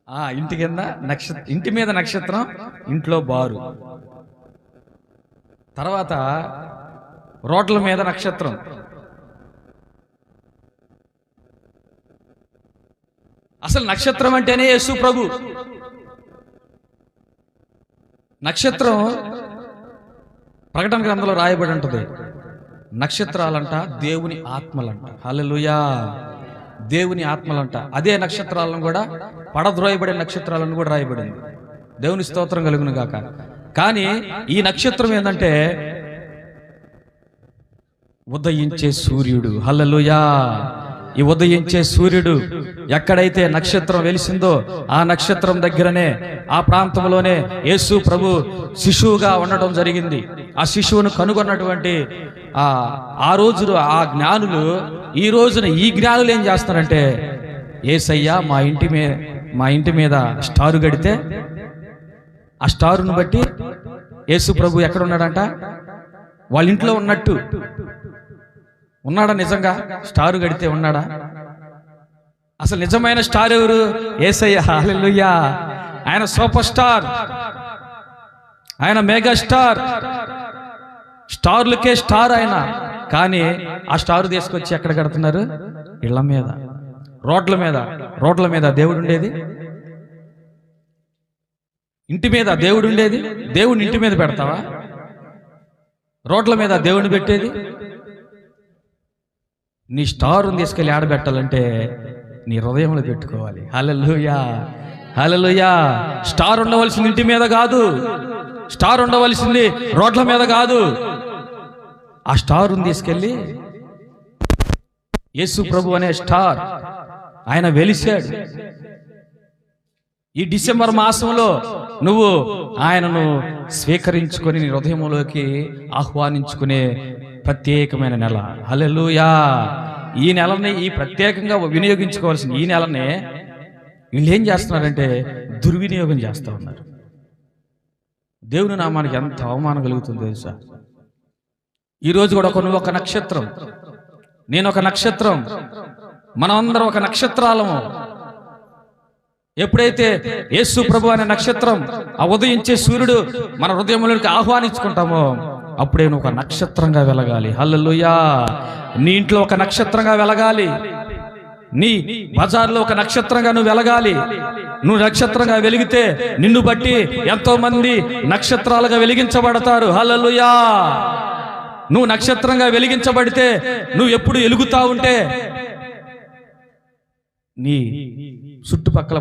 ఇంటి కింద నక్షత్రం, ఇంటి మీద నక్షత్రం, ఇంట్లో బారు. తర్వాత రోడ్ల మీద నక్షత్రం. అసలు నక్షత్రం అంటేనే యేసు ప్రభు. నక్షత్రం ప్రకటన గ్రంథంలో రాయబడి ఉంటుంది, నక్షత్రాలంట దేవుని ఆత్మలంట. హల్లెలూయా, దేవుని ఆత్మలంట. అదే నక్షత్రాలను కూడా పడద్రోయబడే నక్షత్రాలను కూడా రాయబడింది. దేవుని స్తోత్రం కలుగును గాక. కానీ ఈ నక్షత్రం ఏంటంటే ఉదయించే సూర్యుడు. హల్లెలూయా. ఈ ఉదయించే సూర్యుడు ఎక్కడైతే నక్షత్రం వెలిసిందో ఆ నక్షత్రం దగ్గరనే, ఆ ప్రాంతంలోనే యేసు ప్రభు శిశువుగా ఉండడం జరిగింది. ఆ శిశువును కనుగొన్నటువంటి ఆ రోజులు ఆ జ్ఞానులు ఈ రోజున ఈ జ్ఞానులు ఏం చేస్తారంటే, యేసయ్య మా ఇంటి మీద స్టారు గడితే ఆ స్టారును బట్టి యేసు ప్రభు ఎక్కడ ఉన్నాడంట, వాళ్ళ ఇంట్లో ఉన్నట్టు ఉన్నాడా? నిజంగా స్టారు గడితే ఉన్నాడా? అసలు నిజమైన స్టార్ ఎవరు? యేసయ్య. హల్లెలూయా. ఆయన సూపర్ స్టార్, ఆయన మెగా స్టార్, స్టార్లకే స్టార్ ఆయన. కానీ ఆ స్టార్ తీసుకొచ్చి ఎక్కడ కడుతున్నారు? ఇళ్ల మీద, రోడ్ల మీద. రోడ్ల మీద దేవుడు ఉండేది, ఇంటి మీద దేవుడు ఉండేది. దేవుడిని ఇంటి మీద పెడతావా? రోడ్ల మీద దేవుడిని పెట్టేది? నీ స్టార్ని తీసుకెళ్ళి ఆడబెట్టాలంటే నీ హృదయంలో పెట్టుకోవాలి. హల్లెలూయా, హల్లెలూయా. స్టార్ ఉండవలసింది ఇంటి మీద కాదు, స్టార్ ఉండవలసింది రోడ్ల మీద కాదు. ఆ స్టార్ని తీసుకెళ్ళి యేసు ప్రభు అనే స్టార్ ఆయన వెలిశాడు. ఈ డిసెంబర్ మాసంలో నువ్వు ఆయనను స్వీకరించుకొని నీ హృదయంలోకి ఆహ్వానించుకునే ప్రత్యేకమైన నెల. హల్లెలూయా. ఈ నెలని ఈ ప్రత్యేకంగా వినియోగించుకోవాల్సిన ఈ నెలనే వీళ్ళు ఏం చేస్తున్నారంటే దుర్వినియోగం చేస్తూ ఉన్నారు. దేవుని నామానికి ఎంత అవమానం కలుగుతుందో తెలుసా? ఈరోజు కూడా నువ్వు ఒక నక్షత్రం, నేను ఒక నక్షత్రం, మనమందరం ఒక నక్షత్రాలము. ఎప్పుడైతే యేసు ప్రభు అనే నక్షత్రం, ఆ ఉదయించే సూర్యుడు మన హృదయంలోకి ఆహ్వానించుకుంటామో అప్పుడే నువ్వు ఒక నక్షత్రంగా వెలగాలి. హల్లెలూయా. నీ ఇంట్లో ఒక నక్షత్రంగా వెలగాలి, నీ బజార్లో ఒక నక్షత్రంగా నువ్వు వెలగాలి. నువ్వు నక్షత్రంగా వెలిగితే నిన్ను బట్టి ఎంతో మంది నక్షత్రాలుగా వెలిగించబడతారు. హల్లెలూయా. నువ్వు నక్షత్రంగా వెలిగించబడితే నువ్వు ఎప్పుడు వెలుగుతా ఉంటే నీ చుట్టుపక్కల